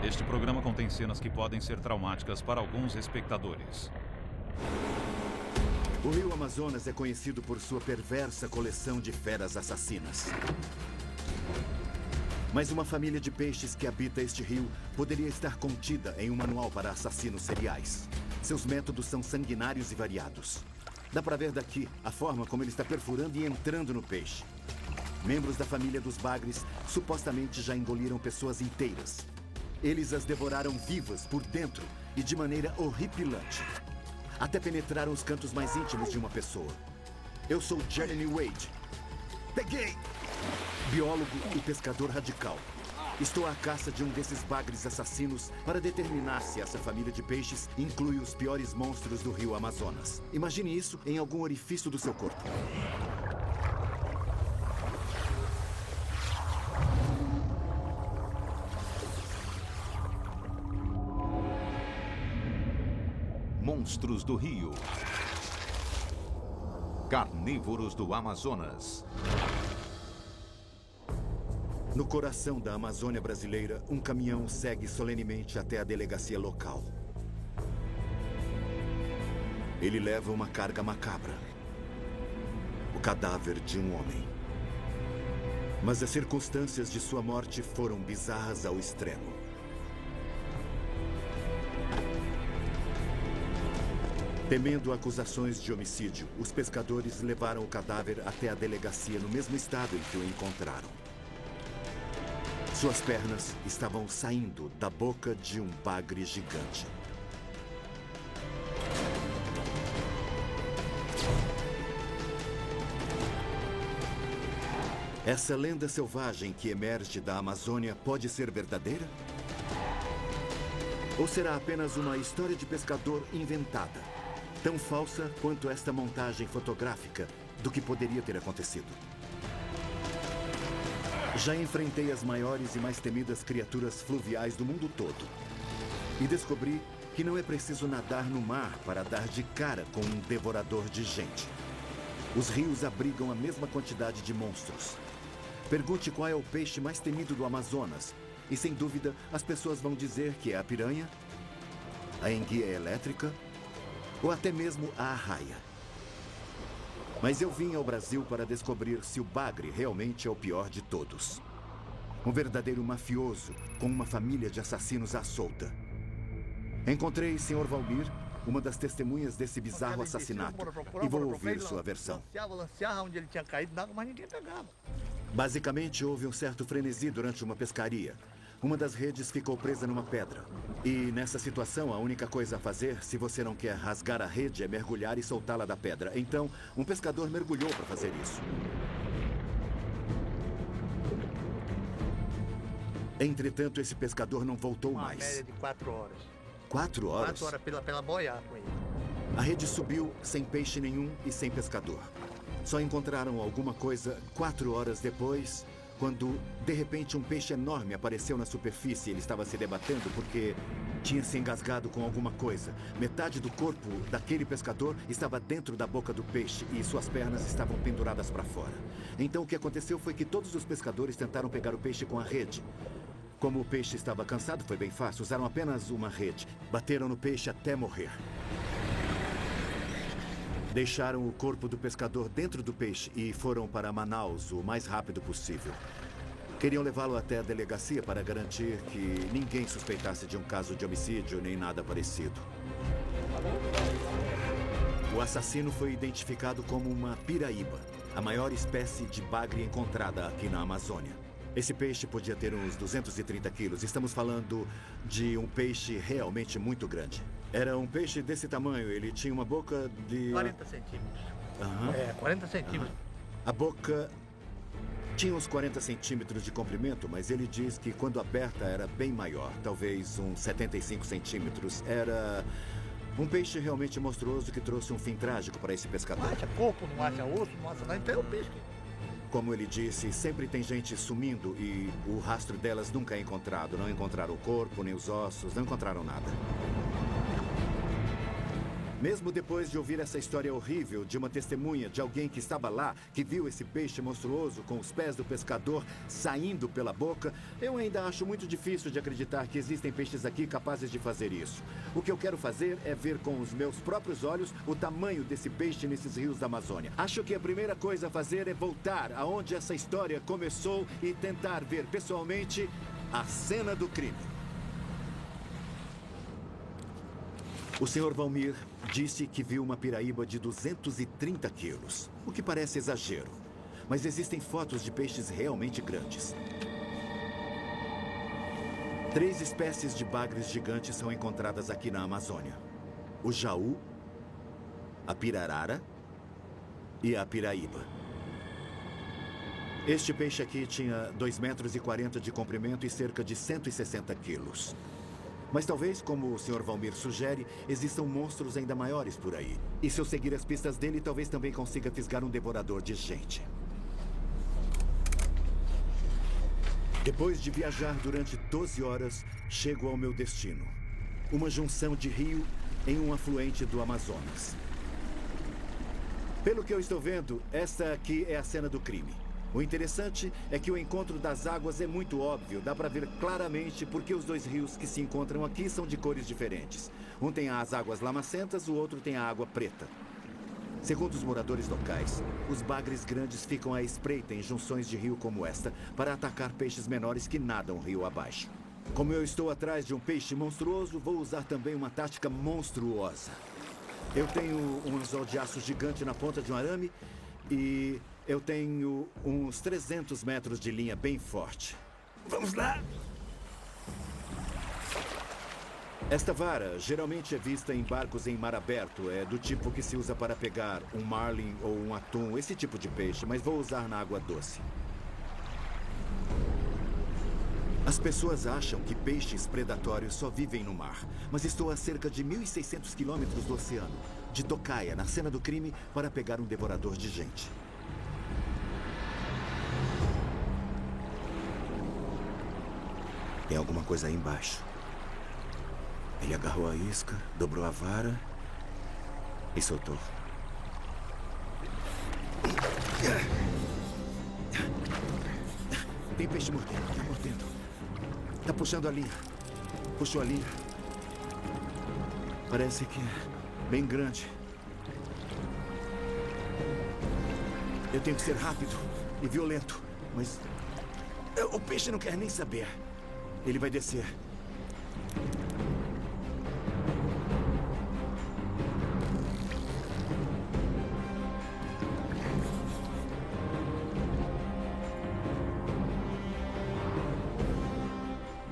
Este programa contém cenas que podem ser traumáticas para alguns espectadores. O rio Amazonas é conhecido por sua perversa coleção de feras assassinas. Mas uma família de peixes que habita este rio poderia estar contida em um manual para assassinos seriais. Seus métodos são sanguinários e variados. Dá para ver daqui a forma como ele está perfurando e entrando no peixe. Membros da família dos bagres supostamente já engoliram pessoas inteiras. Eles as devoraram vivas por dentro e de maneira horripilante. Até penetraram os cantos mais íntimos de uma pessoa. Eu sou Jeremy Wade. Peguei! Biólogo e pescador radical. Estou à caça de um desses bagres assassinos para determinar se essa família de peixes inclui os piores monstros do rio Amazonas. Imagine isso em algum orifício do seu corpo. Monstros do Rio. Carnívoros do Amazonas. No coração da Amazônia brasileira, um caminhão segue solenemente até a delegacia local. Ele leva uma carga macabra. O cadáver de um homem. Mas as circunstâncias de sua morte foram bizarras ao extremo. Temendo acusações de homicídio, os pescadores levaram o cadáver até a delegacia no mesmo estado em que o encontraram. Suas pernas estavam saindo da boca de um bagre gigante. Essa lenda selvagem que emerge da Amazônia pode ser verdadeira? Ou será apenas uma história de pescador inventada? Tão falsa quanto esta montagem fotográfica do que poderia ter acontecido. Já enfrentei as maiores e mais temidas criaturas fluviais do mundo todo. E descobri que não é preciso nadar no mar para dar de cara com um devorador de gente. Os rios abrigam a mesma quantidade de monstros. Pergunte qual é o peixe mais temido do Amazonas. E sem dúvida, as pessoas vão dizer que é a piranha, a enguia elétrica ou até mesmo a arraia. Mas eu vim ao Brasil para descobrir se o bagre realmente é o pior de todos. Um verdadeiro mafioso com uma família de assassinos à solta. Encontrei Sr. Valmir, uma das testemunhas desse bizarro assassinato, e vou ouvir sua versão. Lanceava onde ele tinha caído na água, mas ninguém pegava. Basicamente, houve um certo frenesi durante uma pescaria. Uma das redes ficou presa numa pedra. E nessa situação, a única coisa a fazer, se você não quer rasgar a rede, é mergulhar e soltá-la da pedra. Então, um pescador mergulhou para fazer isso. Entretanto, esse pescador não voltou mais. Uma média de 4 horas. 4 horas? 4 horas pela boiada com ele. A rede subiu sem peixe nenhum e sem pescador. Só encontraram alguma coisa 4 horas depois, quando, de repente, um peixe enorme apareceu na superfície. Ele estava se debatendo porque tinha se engasgado com alguma coisa. Metade do corpo daquele pescador estava dentro da boca do peixe e suas pernas estavam penduradas para fora. Então, o que aconteceu foi que todos os pescadores tentaram pegar o peixe com a rede. Como o peixe estava cansado, foi bem fácil. Usaram apenas uma rede. Bateram no peixe até morrer. Deixaram o corpo do pescador dentro do peixe e foram para Manaus o mais rápido possível. Queriam levá-lo até a delegacia para garantir que ninguém suspeitasse de um caso de homicídio nem nada parecido. O assassino foi identificado como uma piraíba, a maior espécie de bagre encontrada aqui na Amazônia. Esse peixe podia ter uns 230 quilos. Estamos falando de um peixe realmente muito grande. Era um peixe desse tamanho. Ele tinha uma boca de... 40 centímetros. Aham. 40 centímetros. A boca tinha uns 40 centímetros de comprimento, mas ele diz que quando aberta era bem maior. Talvez uns 75 centímetros. Era um peixe realmente monstruoso que trouxe um fim trágico para esse pescador. Não acha corpo, não acha osso, não acha nada. Então é o peixe. Como ele disse, sempre tem gente sumindo e o rastro delas nunca é encontrado. Não encontraram o corpo, nem os ossos, não encontraram nada. Mesmo depois de ouvir essa história horrível de uma testemunha, de alguém que estava lá, que viu esse peixe monstruoso com os pés do pescador saindo pela boca, eu ainda acho muito difícil de acreditar que existem peixes aqui capazes de fazer isso. O que eu quero fazer é ver com os meus próprios olhos o tamanho desse peixe nesses rios da Amazônia. Acho que a primeira coisa a fazer é voltar aonde essa história começou e tentar ver pessoalmente a cena do crime. O Sr. Valmir disse que viu uma piraíba de 230 quilos, o que parece exagero. Mas existem fotos de peixes realmente grandes. 3 espécies de bagres gigantes são encontradas aqui na Amazônia: o jaú, a pirarara e a piraíba. Este peixe aqui tinha 2,40 metros de comprimento e cerca de 160 quilos. Mas talvez, como o Sr. Valmir sugere, existam monstros ainda maiores por aí. E se eu seguir as pistas dele, talvez também consiga fisgar um devorador de gente. Depois de viajar durante 12 horas, chego ao meu destino. Uma junção de rio em um afluente do Amazonas. Pelo que eu estou vendo, esta aqui é a cena do crime. O interessante é que o encontro das águas é muito óbvio. Dá para ver claramente porque os 2 rios que se encontram aqui são de cores diferentes. Um tem as águas lamacentas, o outro tem a água preta. Segundo os moradores locais, os bagres grandes ficam à espreita em junções de rio como esta para atacar peixes menores que nadam rio abaixo. Como eu estou atrás de um peixe monstruoso, vou usar também uma tática monstruosa. Eu tenho um anzol de aço gigante na ponta de um arame e eu tenho uns 300 metros de linha bem forte. Vamos lá! Esta vara geralmente é vista em barcos em mar aberto. É do tipo que se usa para pegar um marlin ou um atum, esse tipo de peixe, mas vou usar na água doce. As pessoas acham que peixes predatórios só vivem no mar, mas estou a cerca de 1.600 quilômetros do oceano, de Tocaia, na cena do crime, para pegar um devorador de gente. Tem alguma coisa aí embaixo. Ele agarrou a isca, dobrou a vara e soltou. Tem peixe mordendo, tá mordendo. Tá puxando a linha. Puxou a linha. Parece que é bem grande. Eu tenho que ser rápido e violento, mas o peixe não quer nem saber. Ele vai descer.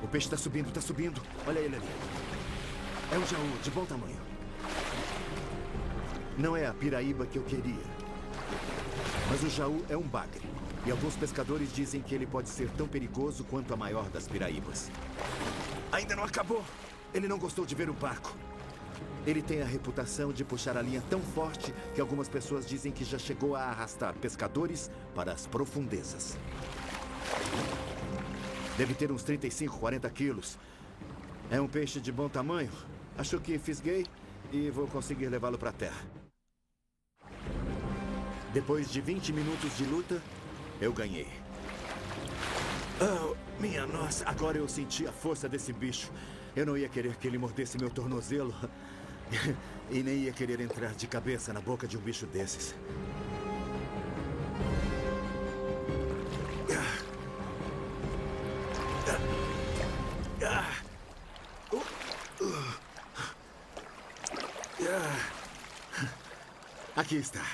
O peixe está subindo, está subindo. Olha ele ali. É um jaú de bom tamanho. Não é a piraíba que eu queria. Mas o jaú é um bagre. E alguns pescadores dizem que ele pode ser tão perigoso quanto a maior das piraíbas. Ainda não acabou. Ele não gostou de ver o barco. Ele tem a reputação de puxar a linha tão forte que algumas pessoas dizem que já chegou a arrastar pescadores para as profundezas. Deve ter uns 35, 40 quilos. É um peixe de bom tamanho. Acho que fisguei e vou conseguir levá-lo para a terra. Depois de 20 minutos de luta, eu ganhei. Oh, minha nossa, agora eu senti a força desse bicho. Eu não ia querer que ele mordesse meu tornozelo. E nem ia querer entrar de cabeça na boca de um bicho desses. Aqui está.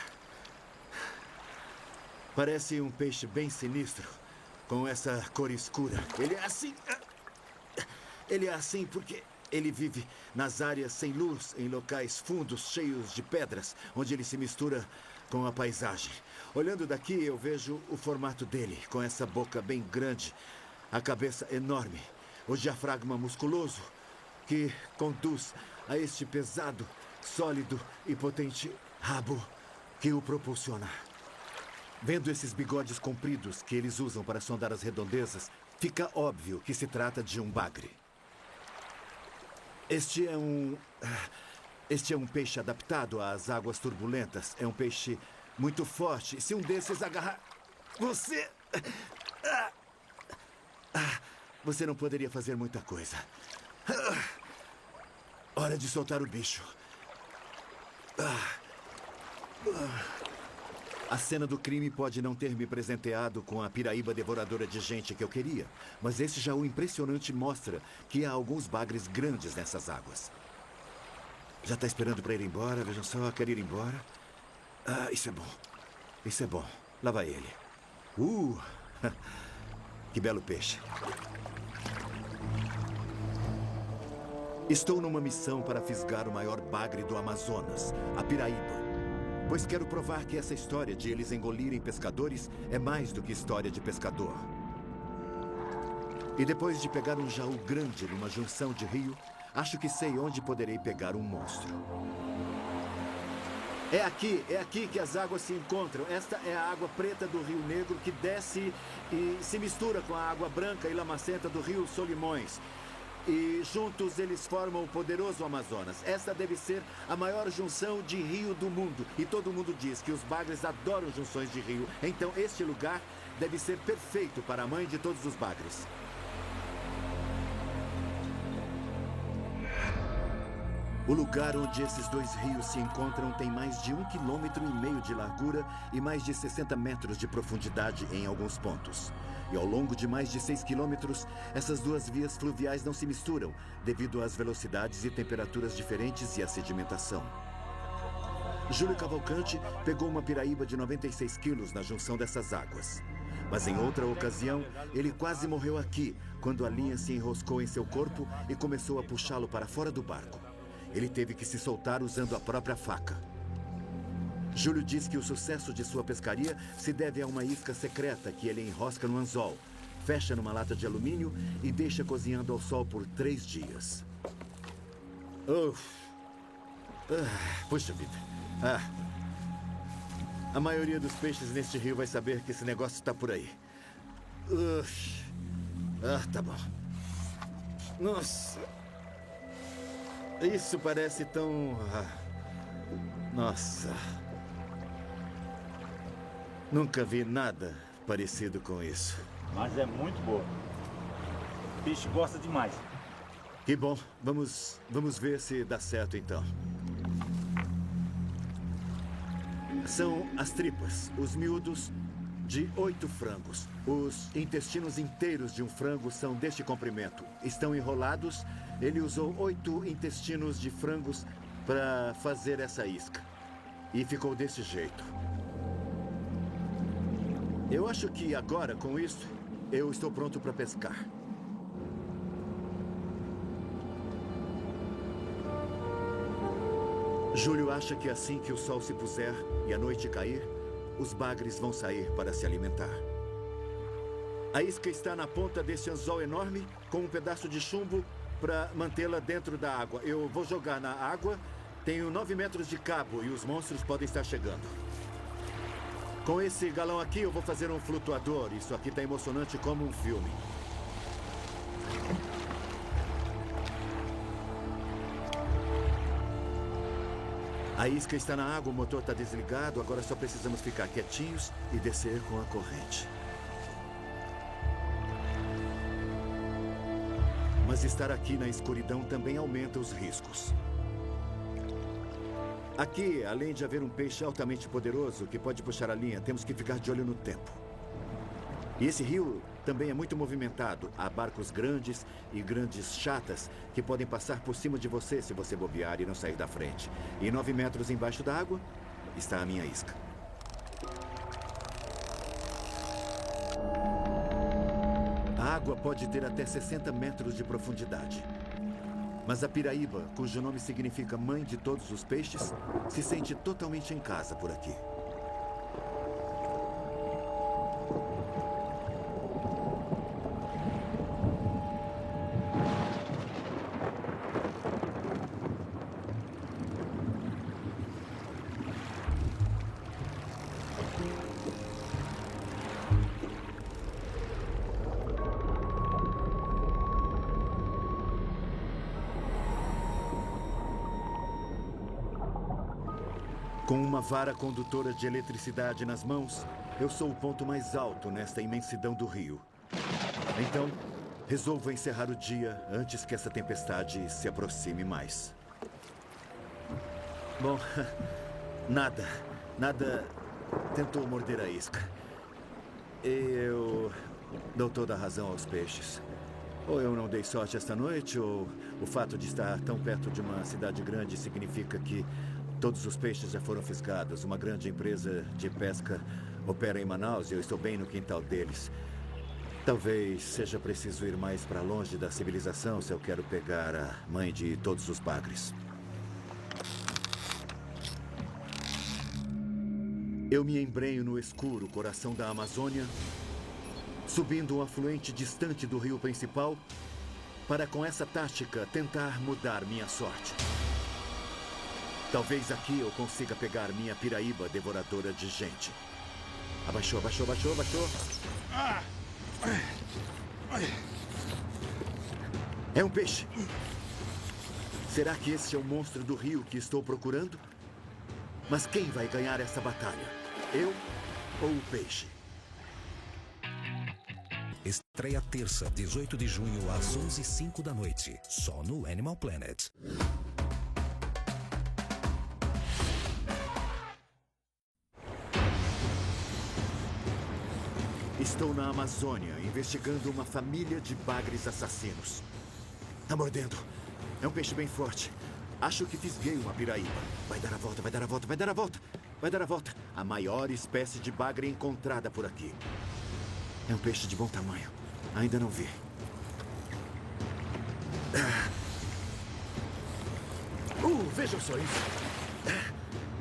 Parece um peixe bem sinistro, com essa cor escura. Ele é assim. Ele é assim porque ele vive nas áreas sem luz, em locais fundos, cheios de pedras, onde ele se mistura com a paisagem. Olhando daqui, eu vejo o formato dele, com essa boca bem grande, a cabeça enorme, o diafragma musculoso, que conduz a este pesado, sólido e potente rabo que o propulsiona. Vendo esses bigodes compridos que eles usam para sondar as redondezas, fica óbvio que se trata de um bagre. Este é um Este é um peixe adaptado às águas turbulentas. É um peixe muito forte. Se um desses agarrar você... Você não poderia fazer muita coisa. Hora de soltar o bicho. A cena do crime pode não ter me presenteado com a piraíba devoradora de gente que eu queria, mas esse Jaú impressionante mostra que há alguns bagres grandes nessas águas. Já está esperando para ir embora, vejam só, quer ir embora. Isso é bom. Isso é bom. Lá vai ele. Que belo peixe. Estou numa missão para fisgar o maior bagre do Amazonas, a piraíba. Pois quero provar que essa história de eles engolirem pescadores é mais do que história de pescador. E depois de pegar um jaú grande numa junção de rio, acho que sei onde poderei pegar um monstro. É aqui que as águas se encontram. Esta é a água preta do Rio Negro que desce e se mistura com a água branca e lamacenta do Rio Solimões. E juntos eles formam o poderoso Amazonas. Esta deve ser a maior junção de rio do mundo. E todo mundo diz que os bagres adoram junções de rio. Então este lugar deve ser perfeito para a mãe de todos os bagres. O lugar onde esses dois rios se encontram tem mais de 1,5 km de largura e mais de 60 metros de profundidade em alguns pontos. E ao longo de mais de 6 quilômetros, essas duas vias fluviais não se misturam devido às velocidades e temperaturas diferentes e à sedimentação. Júlio Cavalcante pegou uma piraíba de 96 quilos na junção dessas águas. Mas em outra ocasião, ele quase morreu aqui, quando a linha se enroscou em seu corpo e começou a puxá-lo para fora do barco. Ele teve que se soltar usando a própria faca. Júlio diz que o sucesso de sua pescaria se deve a uma isca secreta que ele enrosca no anzol, fecha numa lata de alumínio e deixa cozinhando ao sol por 3 dias. Puxa vida. A maioria dos peixes neste rio vai saber que esse negócio está por aí. Tá bom. Nossa. Isso parece tão... Nossa. Nunca vi nada parecido com isso. Mas é muito boa. O peixe gosta demais. Que bom. Vamos ver se dá certo então. São as tripas, os miúdos de 8 frangos. Os intestinos inteiros de um frango são deste comprimento. Estão enrolados. Ele usou 8 intestinos de frangos para fazer essa isca. E ficou desse jeito. Eu acho que agora, com isso, eu estou pronto para pescar. Júlio acha que assim que o sol se puser e a noite cair, os bagres vão sair para se alimentar. A isca está na ponta desse anzol enorme, com um pedaço de chumbo para mantê-la dentro da água. Eu vou jogar na água, tenho 9 metros de cabo e os monstros podem estar chegando. Com esse galão aqui eu vou fazer um flutuador. Isso aqui está emocionante como um filme. A isca está na água, o motor está desligado. Agora só precisamos ficar quietinhos e descer com a corrente. Mas estar aqui na escuridão também aumenta os riscos. Aqui, além de haver um peixe altamente poderoso que pode puxar a linha, temos que ficar de olho no tempo. E esse rio também é muito movimentado. Há barcos grandes e grandes chatas que podem passar por cima de você se você bobear e não sair da frente. E 9 metros embaixo da água está a minha isca. A água pode ter até 60 metros de profundidade. Mas a piraíba, cujo nome significa mãe de todos os peixes, se sente totalmente em casa por aqui. Com uma vara condutora de eletricidade nas mãos, eu sou o ponto mais alto nesta imensidão do rio. Então, resolvo encerrar o dia antes que essa tempestade se aproxime mais. Bom, nada tentou morder a isca. Eu dou toda a razão aos peixes. Ou eu não dei sorte esta noite, ou o fato de estar tão perto de uma cidade grande significa que todos os peixes já foram fisgados. Uma grande empresa de pesca opera em Manaus e eu estou bem no quintal deles. Talvez seja preciso ir mais para longe da civilização se eu quero pegar a mãe de todos os bagres. Eu me embrenho no escuro coração da Amazônia, subindo um afluente distante do rio principal, para com essa tática tentar mudar minha sorte. Talvez aqui eu consiga pegar minha piraíba devoradora de gente. Abaixou, abaixou, abaixou, abaixou. É um peixe. Será que esse é o monstro do rio que estou procurando? Mas quem vai ganhar essa batalha? Eu ou o peixe? Estreia terça, 18 de junho, às 11h05 da noite. Só no Animal Planet. Estou na Amazônia, investigando uma família de bagres assassinos. Tá mordendo. É um peixe bem forte. Acho que fisguei uma piraíba. Vai dar a volta, vai dar a volta, vai dar a volta. Vai dar a volta. A maior espécie de bagre encontrada por aqui. É um peixe de bom tamanho. Ainda não vi. Vejam só isso.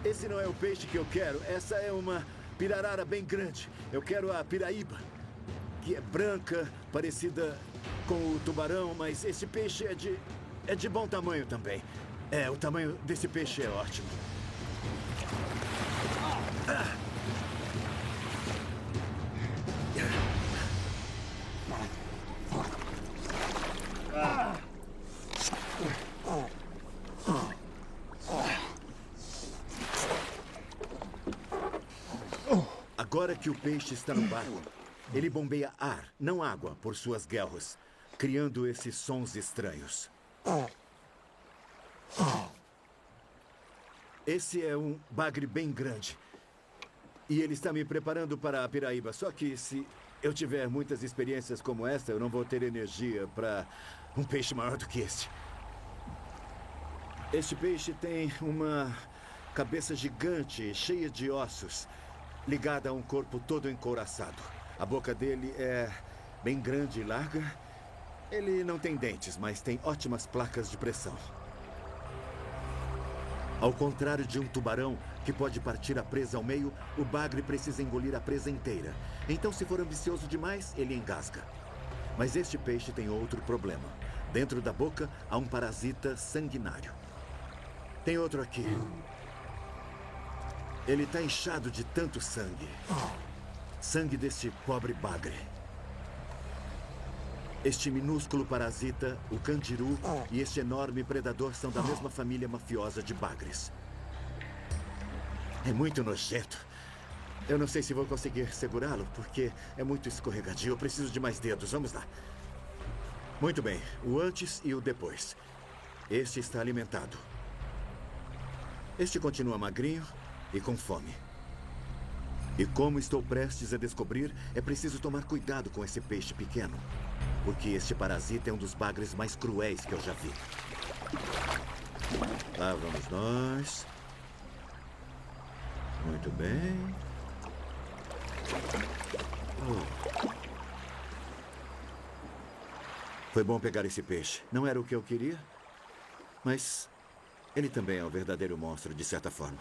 Esse não é o peixe que eu quero. Essa é uma pirarara bem grande. Eu quero a piraíba, que é branca, parecida com o tubarão, mas esse peixe é de bom tamanho também. O tamanho desse peixe é ótimo. Agora que o peixe está no barco, ele bombeia ar, não água, por suas guelras, criando esses sons estranhos. Esse é um bagre bem grande. E ele está me preparando para a piraíba. Só que se eu tiver muitas experiências como esta, eu não vou ter energia para um peixe maior do que este. Este peixe tem uma cabeça gigante, cheia de ossos, ligada a um corpo todo encouraçado. A boca dele é bem grande e larga. Ele não tem dentes, mas tem ótimas placas de pressão. Ao contrário de um tubarão, que pode partir a presa ao meio, o bagre precisa engolir a presa inteira. Então, se for ambicioso demais, ele engasga. Mas este peixe tem outro problema. Dentro da boca, há um parasita sanguinário. Tem outro aqui. Ele está inchado de tanto sangue. Sangue deste pobre bagre. Este minúsculo parasita, o candiru e este enorme predador são da mesma família mafiosa de bagres. É muito nojento. Eu não sei se vou conseguir segurá-lo, porque é muito escorregadio. Eu preciso de mais dedos. Vamos lá. Muito bem. O antes e o depois. Este está alimentado. Este continua magrinho e com fome. E como estou prestes a descobrir, é preciso tomar cuidado com esse peixe pequeno. Porque este parasita é um dos bagres mais cruéis que eu já vi. Lá vamos nós. Muito bem. Foi bom pegar esse peixe. Não era o que eu queria, mas ele também é um verdadeiro monstro, de certa forma.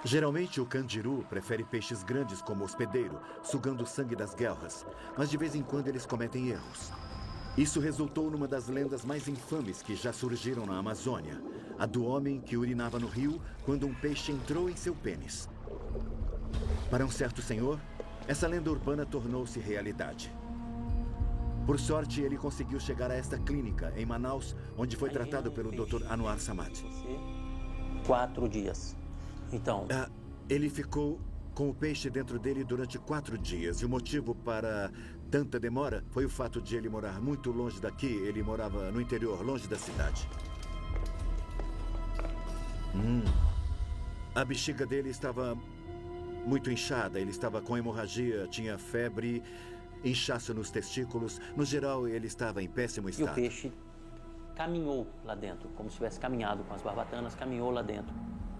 Geralmente, o candiru prefere peixes grandes como hospedeiro, sugando o sangue das guelras. Mas de vez em quando eles cometem erros. Isso resultou numa das lendas mais infames que já surgiram na Amazônia. A do homem que urinava no rio quando um peixe entrou em seu pênis. Para um certo senhor, essa lenda urbana tornou-se realidade. Por sorte, ele conseguiu chegar a esta clínica em Manaus, onde foi tratado pelo Dr. Anwar Samad. 4 dias. Então... Ele ficou com o peixe dentro dele durante 4 dias. E o motivo para tanta demora foi o fato de ele morar muito longe daqui. Ele morava no interior, longe da cidade. A bexiga dele estava muito inchada. Ele estava com hemorragia, tinha febre, inchaço nos testículos. No geral, ele estava em péssimo E estado. o peixe caminhou lá dentro, como se tivesse caminhado com as barbatanas, caminhou lá dentro.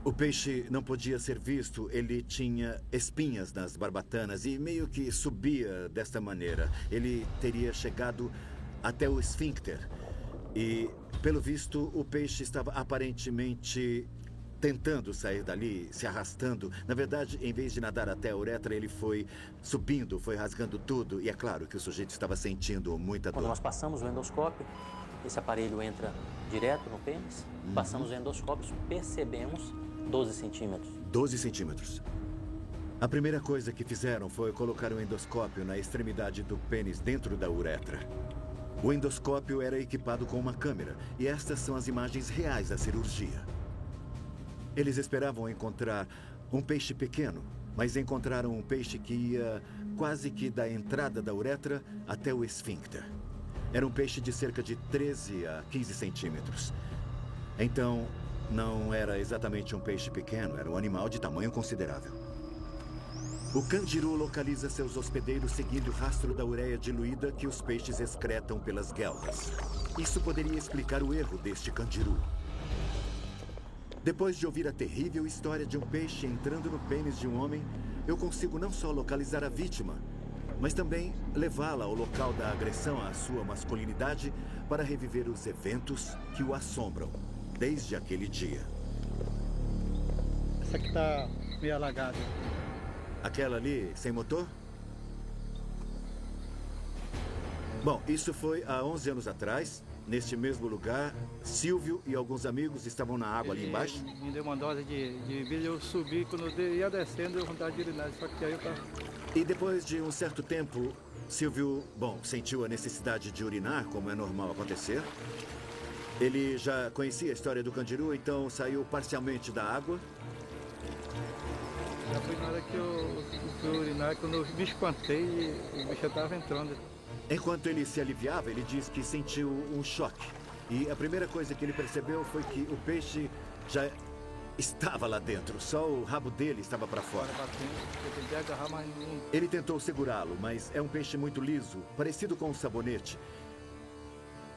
O peixe não podia ser visto, ele tinha espinhas nas barbatanas e meio que subia desta maneira. Ele teria chegado até o esfíncter e, pelo visto, o peixe estava aparentemente tentando sair dali, se arrastando. Na verdade, em vez de nadar até a uretra, ele foi subindo, foi rasgando tudo. E é claro que o sujeito estava sentindo muita Quando dor. nós passamos o endoscópio, esse aparelho entra direto no pênis, passamos o endoscópio, percebemos 12 centímetros. 12 centímetros. A primeira coisa que fizeram foi colocar um endoscópio na extremidade do pênis dentro da uretra. O endoscópio era equipado com uma câmera e estas são as imagens reais da cirurgia. Eles esperavam encontrar um peixe pequeno, mas encontraram um peixe que ia quase que da entrada da uretra até o esfíncter. Era um peixe de cerca de 13 a 15 centímetros. Então, não era exatamente um peixe pequeno, era um animal de tamanho considerável. O candiru localiza seus hospedeiros seguindo o rastro da ureia diluída que os peixes excretam pelas guelras. Isso poderia explicar o erro deste candiru. Depois de ouvir a terrível história de um peixe entrando no pênis de um homem, eu consigo não só localizar a vítima, mas também levá-la ao local da agressão à sua masculinidade para reviver os eventos que o assombram desde aquele dia. Essa aqui tá meio alagada. Aquela ali, sem motor? Bom, isso foi há 11 anos atrás. Neste mesmo lugar, Silvio e alguns amigos estavam na água ali embaixo. Me deu uma dose de bebida, eu subi, quando eu ia descendo, eu vontade de urinar, só que aí eu tava... E depois de um certo tempo, Silvio, sentiu a necessidade de urinar, como é normal acontecer. Ele já conhecia a história do candiru, então saiu parcialmente da água. Já foi na hora que eu fui urinar, quando eu me espantei e o bicho estava entrando. Enquanto ele se aliviava, ele diz que sentiu um choque. E a primeira coisa que ele percebeu foi que o peixe já estava lá dentro. Só o rabo dele estava para fora. Eu tentei agarrar, mas não... Ele tentou segurá-lo, mas é um peixe muito liso, parecido com um sabonete.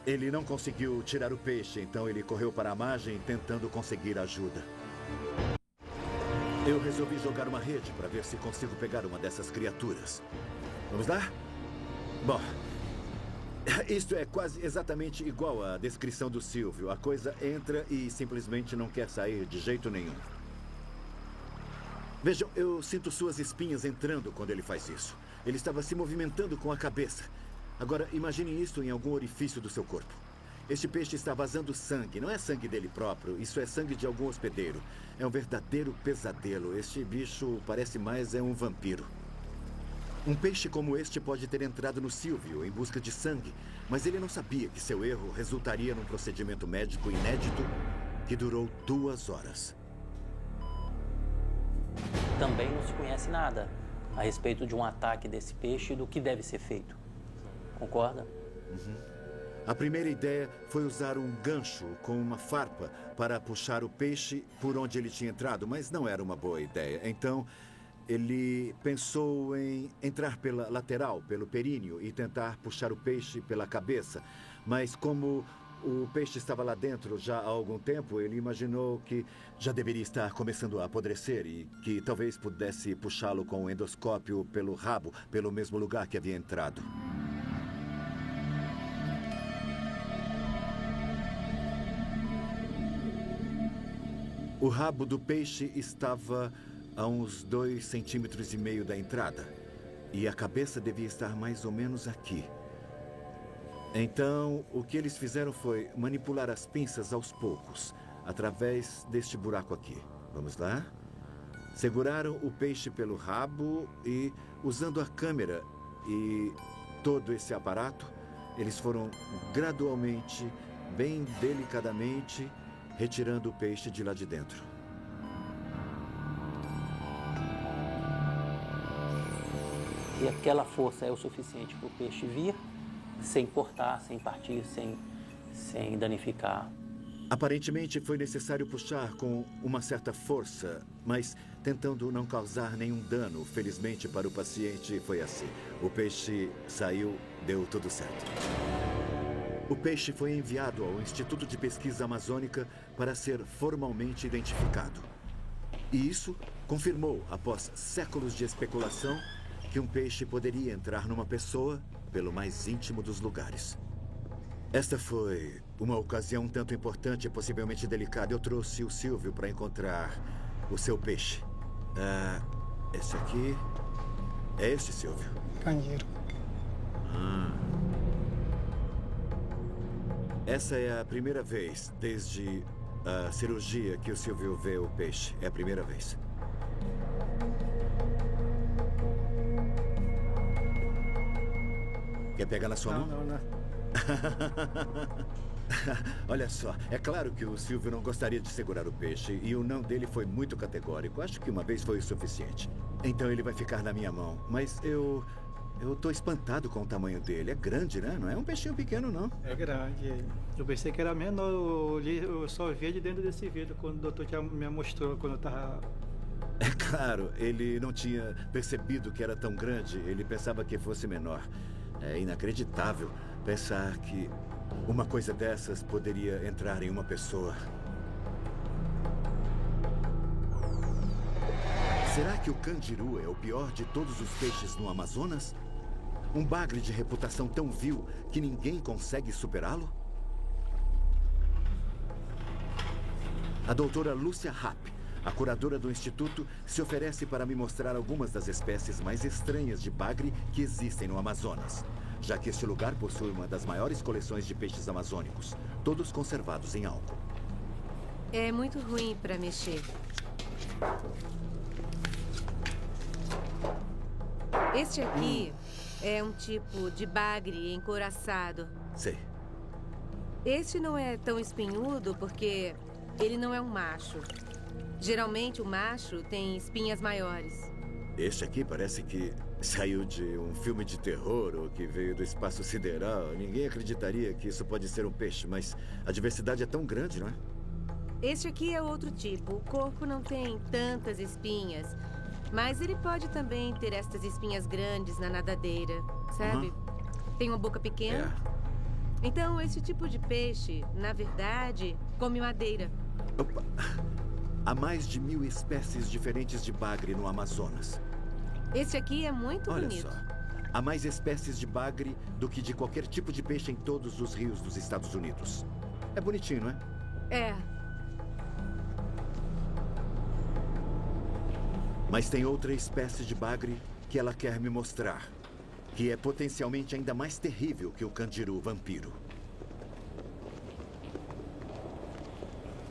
Ele não conseguiu tirar o peixe, então ele correu para a margem tentando conseguir ajuda. Eu resolvi jogar uma rede para ver se consigo pegar uma dessas criaturas. Vamos lá? Bom, isto é quase exatamente igual à descrição do Silvio. A coisa entra e simplesmente não quer sair de jeito nenhum. Vejam, eu sinto suas espinhas entrando quando ele faz isso. Ele estava se movimentando com a cabeça. Agora, imagine isso em algum orifício do seu corpo. Este peixe está vazando sangue. Não é sangue dele próprio, isso é sangue de algum hospedeiro. É um verdadeiro pesadelo. Este bicho parece mais um vampiro. Um peixe como este pode ter entrado no Silvio em busca de sangue, mas ele não sabia que seu erro resultaria num procedimento médico inédito que durou 2 horas. Também não se conhece nada a respeito de um ataque desse peixe e do que deve ser feito. Concorda? A primeira ideia foi usar um gancho com uma farpa para puxar o peixe por onde ele tinha entrado, mas não era uma boa ideia. Então, ele pensou em entrar pela lateral, pelo períneo, e tentar puxar o peixe pela cabeça. Mas como o peixe estava lá dentro já há algum tempo, ele imaginou que já deveria estar começando a apodrecer e que talvez pudesse puxá-lo com o endoscópio pelo rabo, pelo mesmo lugar que havia entrado. O rabo do peixe estava a uns 2,5 centímetros da entrada. E a cabeça devia estar mais ou menos aqui. Então, o que eles fizeram foi manipular as pinças aos poucos, através deste buraco aqui. Vamos lá? Seguraram o peixe pelo rabo e, usando a câmera e todo esse aparato, eles foram gradualmente, bem delicadamente, retirando o peixe de lá de dentro. E aquela força é o suficiente para o peixe vir, sem cortar, sem partir, sem danificar. Aparentemente foi necessário puxar com uma certa força, mas tentando não causar nenhum dano. Felizmente para o paciente foi assim. O peixe saiu, deu tudo certo. O peixe foi enviado ao Instituto de Pesquisa Amazônica para ser formalmente identificado. E isso confirmou, após séculos de especulação, que um peixe poderia entrar numa pessoa pelo mais íntimo dos lugares. Esta foi uma ocasião um tanto importante e possivelmente delicada. Eu trouxe o Silvio para encontrar o seu peixe. Esse aqui é este, Silvio? Canjiru. Essa é a primeira vez desde a cirurgia que o Silvio vê o peixe. É a primeira vez. Quer pegar na sua mão? Não. Olha só, é claro que o Silvio não gostaria de segurar o peixe e o não dele foi muito categórico. Acho que uma vez foi o suficiente. Então ele vai ficar na minha mão. Mas eu tô espantado com o tamanho dele. É grande, né? Não é um peixinho pequeno, não. É grande. Eu pensei que era menor. Eu só via de dentro desse vidro quando o doutor já me mostrou quando eu tava... É claro, ele não tinha percebido que era tão grande. Ele pensava que fosse menor. É inacreditável pensar que uma coisa dessas poderia entrar em uma pessoa. Será que o canjiru é o pior de todos os peixes no Amazonas? Um bagre de reputação tão vil que ninguém consegue superá-lo? A doutora Lúcia Rapp, a curadora do Instituto, se oferece para me mostrar algumas das espécies mais estranhas de bagre que existem no Amazonas, já que este lugar possui uma das maiores coleções de peixes amazônicos, todos conservados em álcool. É muito ruim para mexer. Este aqui é um tipo de bagre encouraçado. Sei. Este não é tão espinhudo porque ele não é um macho. Geralmente o macho tem espinhas maiores. Este aqui parece que saiu de um filme de terror ou que veio do espaço sideral. Ninguém acreditaria que isso pode ser um peixe, mas a diversidade é tão grande, não é? Este aqui é outro tipo. O corpo não tem tantas espinhas, mas ele pode também ter estas espinhas grandes na nadadeira, sabe? Tem uma boca pequena. Então, esse tipo de peixe, na verdade, come madeira. Opa. Há mais de 1000 espécies diferentes de bagre no Amazonas. Esse aqui é muito bonito. Olha só. Há mais espécies de bagre do que de qualquer tipo de peixe em todos os rios dos Estados Unidos. É bonitinho, não é? É. Mas tem outra espécie de bagre que ela quer me mostrar, que é potencialmente ainda mais terrível que o canjiru vampiro.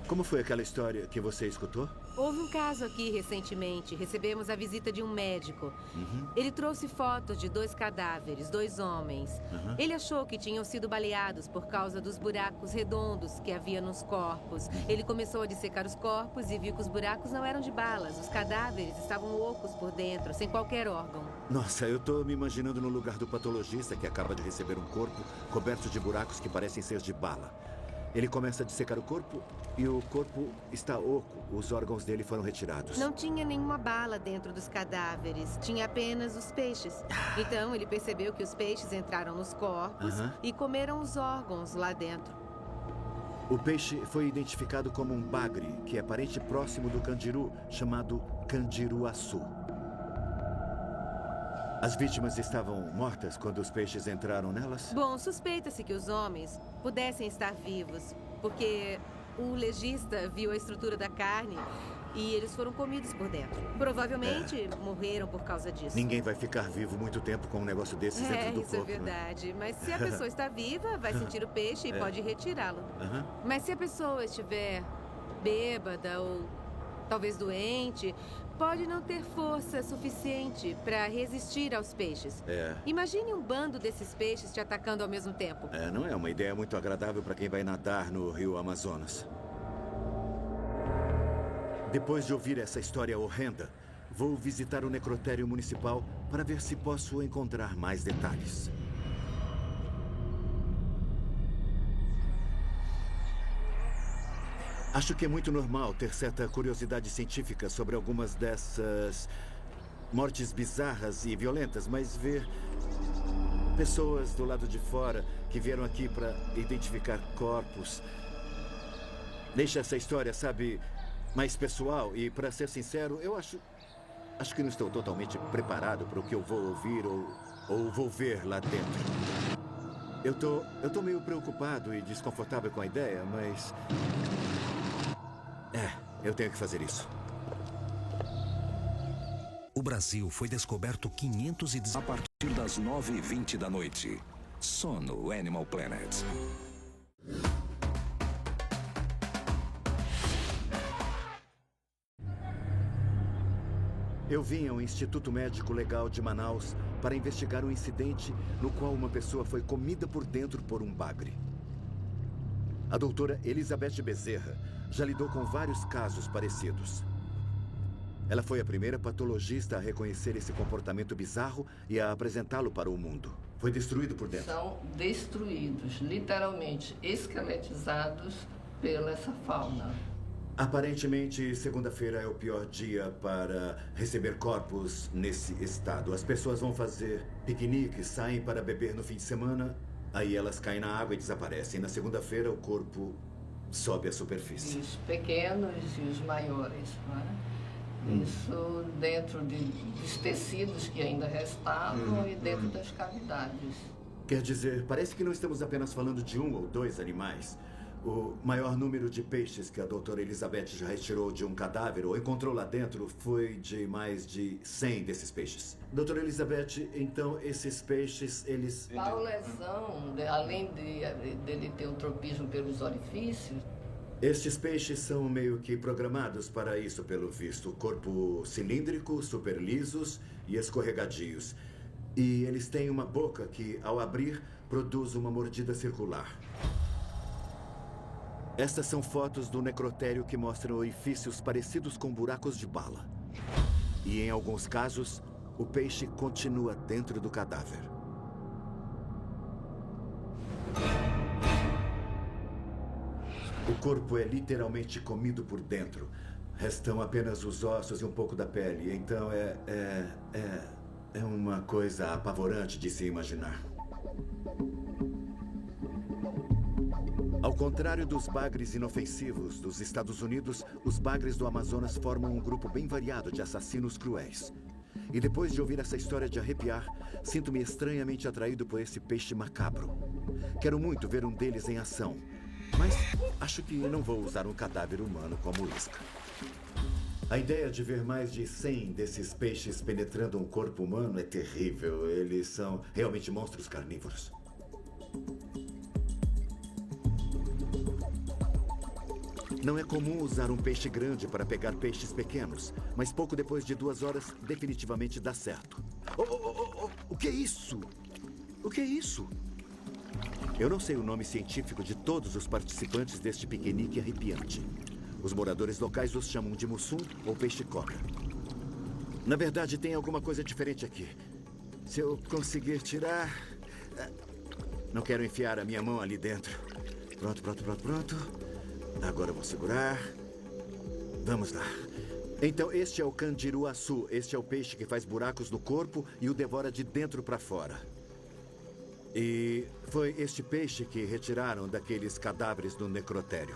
Como foi aquela história que você escutou? Houve um caso aqui recentemente. Recebemos a visita de um médico. Ele trouxe fotos de 2 cadáveres, 2 homens. Ele achou que tinham sido baleados por causa dos buracos redondos que havia nos corpos. Ele começou a dissecar os corpos e viu que os buracos não eram de balas. Os cadáveres estavam ocos por dentro, sem qualquer órgão. Nossa, eu tô me imaginando no lugar do patologista que acaba de receber um corpo coberto de buracos que parecem ser de bala. Ele começa a dissecar o corpo e o corpo está oco. Os órgãos dele foram retirados. Não tinha nenhuma bala dentro dos cadáveres. Tinha apenas os peixes. Então ele percebeu que os peixes entraram nos corpos e comeram os órgãos lá dentro. O peixe foi identificado como um bagre, que é parente próximo do canjiru, chamado canjiruaçu. As vítimas estavam mortas quando os peixes entraram nelas? Bom, suspeita-se que os homens pudessem estar vivos, porque o legista viu a estrutura da carne e eles foram comidos por dentro. Provavelmente morreram por causa disso. Ninguém vai ficar vivo muito tempo com um negócio desses dentro do corpo. Isso é verdade. Né? Mas se a pessoa está viva, vai sentir o peixe e pode retirá-lo. Mas se a pessoa estiver bêbada ou talvez doente, pode não ter força suficiente para resistir aos peixes. Imagine um bando desses peixes te atacando ao mesmo tempo. Não é uma ideia muito agradável para quem vai nadar no rio Amazonas. Depois de ouvir essa história horrenda, vou visitar o necrotério municipal para ver se posso encontrar mais detalhes. Acho que é muito normal ter certa curiosidade científica sobre algumas dessas mortes bizarras e violentas, mas ver pessoas do lado de fora que vieram aqui para identificar corpos deixa essa história, sabe, mais pessoal. E, para ser sincero, eu acho que não estou totalmente preparado para o que eu vou ouvir ou vou ver lá dentro. Eu tô meio preocupado e desconfortável com a ideia, mas... eu tenho que fazer isso. O Brasil foi descoberto 510 a partir das 9h20 da noite. Só no Animal Planet. Eu vim ao Instituto Médico Legal de Manaus para investigar um incidente no qual uma pessoa foi comida por dentro por um bagre. A doutora Elizabeth Bezerra já lidou com vários casos parecidos. Ela foi a primeira patologista a reconhecer esse comportamento bizarro e a apresentá-lo para o mundo. Foi destruído por dentro. São destruídos, literalmente esqueletizados pela essa fauna. Aparentemente, segunda-feira é o pior dia para receber corpos nesse estado. As pessoas vão fazer piqueniques, saem para beber no fim de semana, aí elas caem na água e desaparecem. Na segunda-feira, o corpo sobe à superfície. E os pequenos e os maiores, não é? Isso dentro dos tecidos que ainda restavam e dentro das cavidades. Quer dizer, parece que não estamos apenas falando de 1 ou 2 animais. O maior número de peixes que a doutora Elizabeth já retirou de um cadáver ou encontrou lá dentro foi de mais de 100 desses peixes. Doutora Elizabeth, então esses peixes, eles... Tal lesão, além dele ter o tropismo pelos orifícios... Estes peixes são meio que programados para isso, pelo visto. Corpo cilíndrico, super lisos e escorregadios. E eles têm uma boca que, ao abrir, produz uma mordida circular. Estas são fotos do necrotério que mostram orifícios parecidos com buracos de bala. E, em alguns casos, o peixe continua dentro do cadáver. O corpo é literalmente comido por dentro. Restam apenas os ossos e um pouco da pele. Então, é uma coisa apavorante de se imaginar. Ao contrário dos bagres inofensivos dos Estados Unidos, os bagres do Amazonas formam um grupo bem variado de assassinos cruéis. E depois de ouvir essa história de arrepiar, sinto-me estranhamente atraído por esse peixe macabro. Quero muito ver um deles em ação, mas acho que não vou usar um cadáver humano como isca. A ideia de ver mais de 100 desses peixes penetrando um corpo humano é terrível. Eles são realmente monstros carnívoros. Não é comum usar um peixe grande para pegar peixes pequenos, mas pouco depois de 2 horas, definitivamente dá certo. O que é isso? O que é isso? Eu não sei o nome científico de todos os participantes deste piquenique arrepiante. Os moradores locais os chamam de mussum ou peixe-cobra. Na verdade, tem alguma coisa diferente aqui. Se eu conseguir tirar... Não quero enfiar a minha mão ali dentro. Pronto. Agora eu vou segurar. Vamos lá. Então, este é o candiruaçu. Este é o peixe que faz buracos no corpo e o devora de dentro para fora. E foi este peixe que retiraram daqueles cadáveres do necrotério.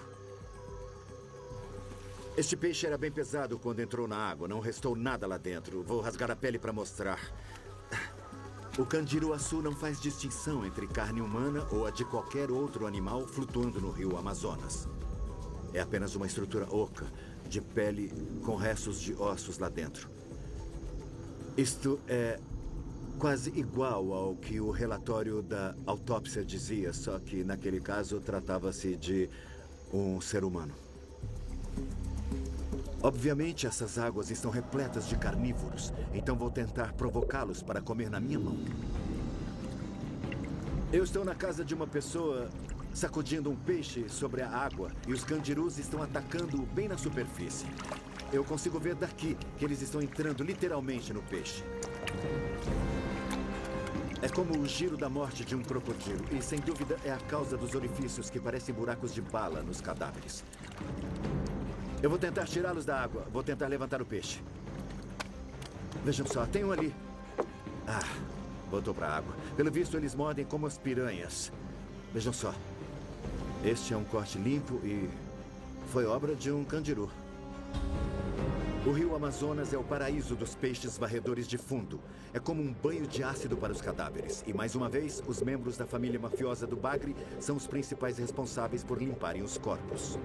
Este peixe era bem pesado quando entrou na água. Não restou nada lá dentro. Vou rasgar a pele para mostrar. O candiruaçu não faz distinção entre carne humana ou a de qualquer outro animal flutuando no rio Amazonas. É apenas uma estrutura oca, de pele com restos de ossos lá dentro. Isto é quase igual ao que o relatório da autópsia dizia, só que naquele caso tratava-se de um ser humano. Obviamente, essas águas estão repletas de carnívoros, então vou tentar provocá-los para comer na minha mão. Eu estou na casa de uma pessoa sacudindo um peixe sobre a água e os candirus estão atacando bem na superfície. Eu consigo ver daqui que eles estão entrando literalmente no peixe. É como o giro da morte de um crocodilo e, sem dúvida, é a causa dos orifícios que parecem buracos de bala nos cadáveres. Eu vou tentar tirá-los da água. Vou tentar levantar o peixe. Vejam só, tem um ali. Ah, botou para a água. Pelo visto, eles mordem como as piranhas. Vejam só. Este é um corte limpo e foi obra de um candiru. O rio Amazonas é o paraíso dos peixes varredores de fundo. É como um banho de ácido para os cadáveres. E, mais uma vez, os membros da família mafiosa do Bagre são os principais responsáveis por limparem os corpos.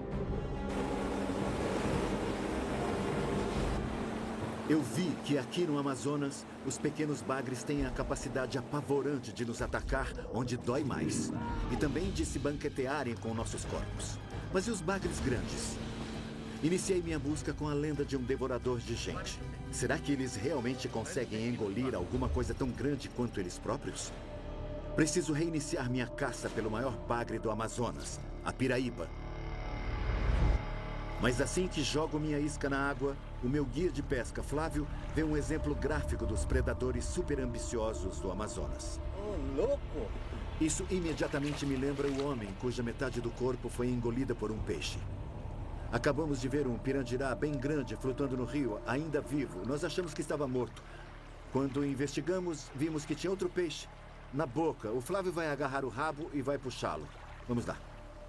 Eu vi que aqui no Amazonas, os pequenos bagres têm a capacidade apavorante de nos atacar onde dói mais. E também de se banquetearem com nossos corpos. Mas e os bagres grandes? Iniciei minha busca com a lenda de um devorador de gente. Será que eles realmente conseguem engolir alguma coisa tão grande quanto eles próprios? Preciso reiniciar minha caça pelo maior bagre do Amazonas, a piraíba. Mas assim que jogo minha isca na água, o meu guia de pesca, Flávio, vê um exemplo gráfico dos predadores super ambiciosos do Amazonas. Oh, louco! Isso imediatamente me lembra o homem cuja metade do corpo foi engolida por um peixe. Acabamos de ver um pirandirá bem grande flutuando no rio, ainda vivo. Nós achamos que estava morto. Quando investigamos, vimos que tinha outro peixe na boca. O Flávio vai agarrar o rabo e vai puxá-lo. Vamos lá.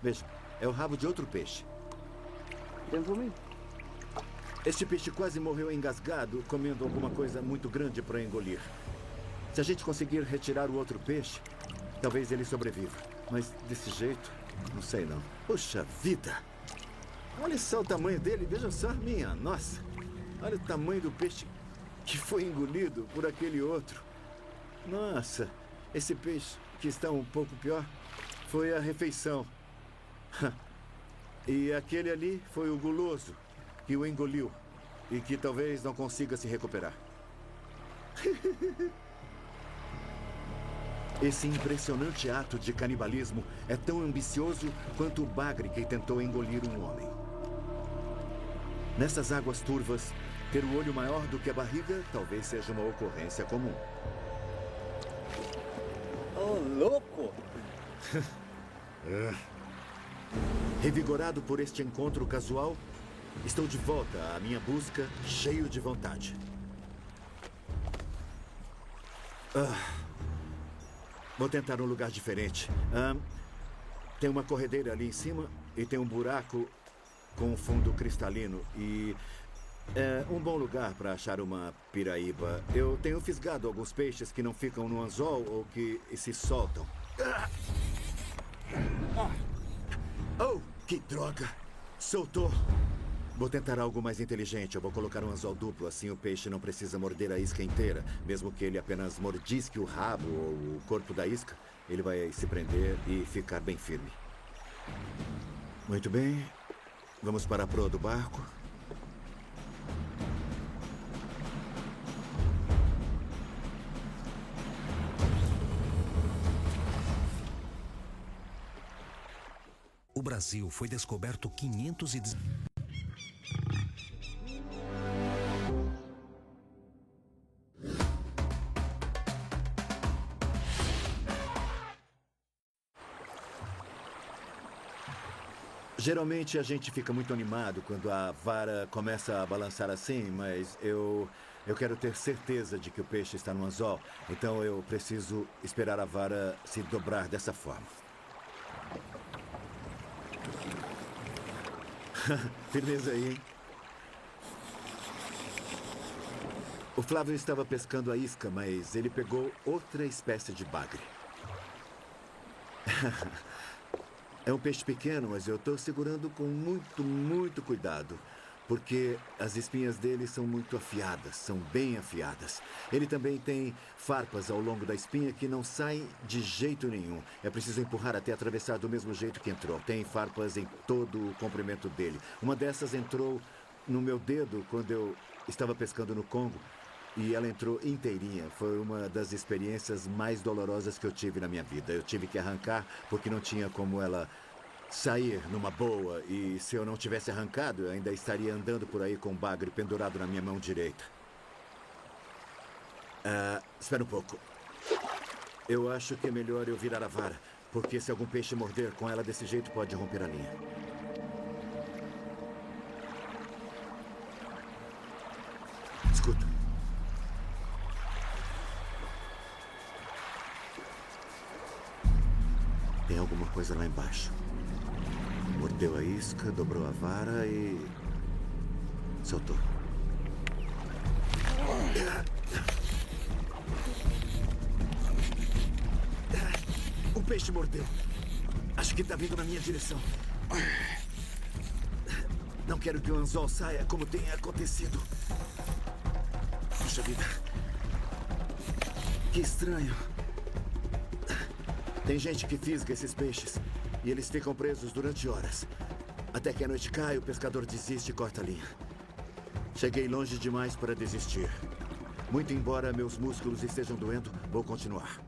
Veja, é o rabo de outro peixe. Este peixe quase morreu engasgado, comendo alguma coisa muito grande para engolir. Se a gente conseguir retirar o outro peixe, talvez ele sobreviva. Mas desse jeito, não sei não. Puxa vida! Olha só o tamanho dele, veja só, minha nossa. Olha o tamanho do peixe que foi engolido por aquele outro. Nossa, esse peixe que está um pouco pior foi a refeição. E aquele ali foi o guloso que o engoliu e que talvez não consiga se recuperar. Esse impressionante ato de canibalismo é tão ambicioso quanto o bagre que tentou engolir um homem. Nessas águas turvas, ter o olho maior do que a barriga talvez seja uma ocorrência comum. Oh, louco! Revigorado por este encontro casual, estou de volta à minha busca, cheio de vontade. Vou tentar um lugar diferente. Tem uma corredeira ali em cima e tem um buraco com um fundo cristalino e é um bom lugar para achar uma piraíba. Eu tenho fisgado alguns peixes que não ficam no anzol ou que se soltam. Oh, que droga! Soltou! Vou tentar algo mais inteligente. Eu vou colocar um anzol duplo, assim o peixe não precisa morder a isca inteira. Mesmo que ele apenas mordisque o rabo ou o corpo da isca, ele vai se prender e ficar bem firme. Muito bem. Vamos para a proa do barco. O Brasil foi descoberto 500 Geralmente a gente fica muito animado quando a vara começa a balançar assim, mas eu quero ter certeza de que o peixe está no anzol. Então eu preciso esperar a vara se dobrar dessa forma. Firmeza aí, hein? O Flávio estava pescando a isca, mas ele pegou outra espécie de bagre. É um peixe pequeno, mas eu estou segurando com muito cuidado. Porque as espinhas dele são muito afiadas, são bem afiadas. Ele também tem farpas ao longo da espinha que não saem de jeito nenhum. É preciso empurrar até atravessar do mesmo jeito que entrou. Tem farpas em todo o comprimento dele. Uma dessas entrou no meu dedo quando eu estava pescando no Congo e ela entrou inteirinha. Foi uma das experiências mais dolorosas que eu tive na minha vida. Eu tive que arrancar porque não tinha como ela sair numa boa. E se eu não tivesse arrancado, eu ainda estaria andando por aí com um bagre pendurado na minha mão direita. Espera um pouco. Eu acho que é melhor eu virar a vara, porque se algum peixe morder com ela desse jeito, pode romper a linha. Escuta. Tem alguma coisa lá embaixo. Mordeu a isca, dobrou a vara e... soltou. O peixe mordeu. Acho que está vindo na minha direção. Não quero que o anzol saia como tem acontecido. Puxa vida. Que estranho. Tem gente que fisga esses peixes e eles ficam presos durante horas. Até que a noite cai, o pescador desiste e corta a linha. Cheguei longe demais para desistir. Muito embora meus músculos estejam doendo, vou continuar.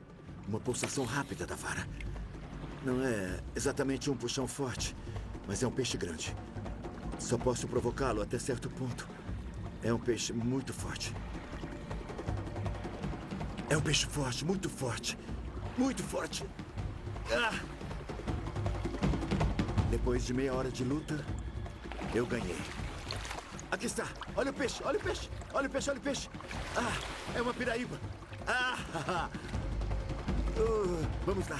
Uma pulsação rápida da vara. Não é exatamente um puxão forte, mas é um peixe grande. Só posso provocá-lo até certo ponto. É um peixe muito forte. É um peixe forte, muito forte. Muito forte. Ah! Depois de meia hora de luta, eu ganhei. Aqui está. Olha o peixe, olha o peixe. Olha o peixe, olha o peixe. É uma piraíba. Vamos lá.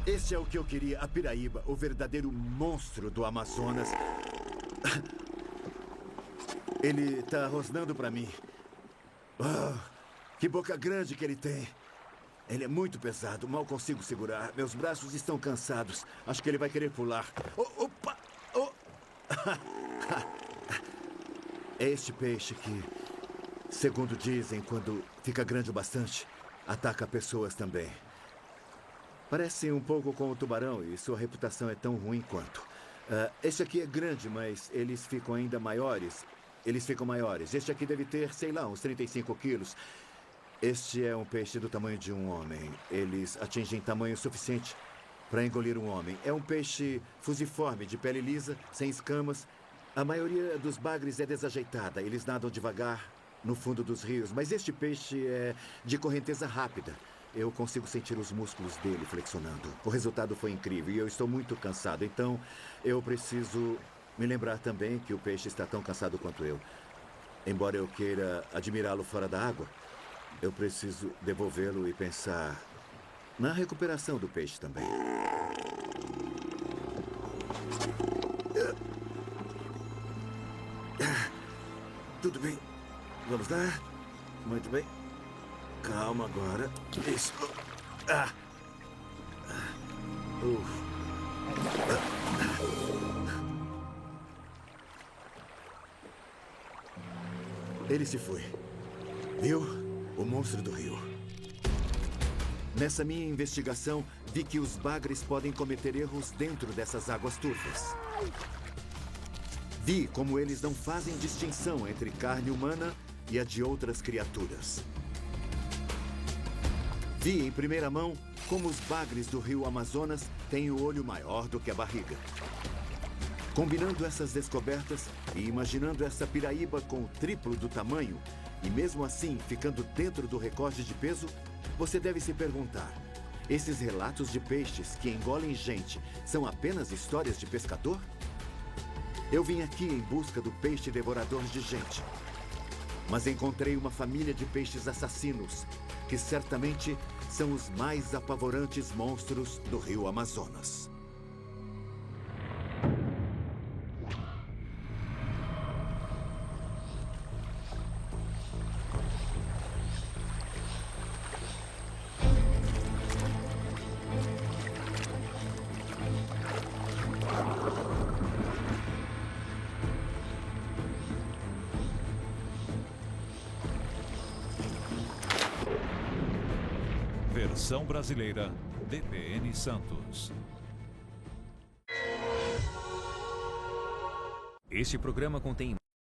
Esse é o que eu queria, a piraíba, o verdadeiro monstro do Amazonas. Ele está rosnando para mim. Que boca grande que ele tem. Ele é muito pesado, mal consigo segurar. Meus braços estão cansados. Acho que ele vai querer pular. Opa! É este peixe que, segundo dizem, quando fica grande o bastante, ataca pessoas também. Parece um pouco com o tubarão e sua reputação é tão ruim quanto. Este aqui é grande, mas eles ficam ainda maiores. Eles ficam maiores. Este aqui deve ter, sei lá, uns 35 quilos. Este é um peixe do tamanho de um homem. Eles atingem tamanho suficiente para engolir um homem. É um peixe fusiforme, de pele lisa, sem escamas. A maioria dos bagres é desajeitada. Eles nadam devagar no fundo dos rios. Mas este peixe é de correnteza rápida. Eu consigo sentir os músculos dele flexionando. O resultado foi incrível e eu estou muito cansado. Então, eu preciso me lembrar também que o peixe está tão cansado quanto eu. Embora eu queira admirá-lo fora da água, eu preciso devolvê-lo e pensar na recuperação do peixe também. Tudo bem. Vamos lá. Muito bem. Calma agora. Isso. Ele se foi. Viu? O monstro do rio. Nessa minha investigação, vi que os bagres podem cometer erros dentro dessas águas turvas. Vi como eles não fazem distinção entre carne humana e a de outras criaturas. Vi em primeira mão como os bagres do rio Amazonas têm o olho maior do que a barriga. Combinando essas descobertas e imaginando essa piraíba com o triplo do tamanho, e mesmo assim ficando dentro do recorde de peso, você deve se perguntar: esses relatos de peixes que engolem gente são apenas histórias de pescador? Eu vim aqui em busca do peixe devorador de gente. Mas encontrei uma família de peixes assassinos, que certamente são os mais apavorantes monstros do rio Amazonas. Versão brasileira, DPN Santos. Este programa contém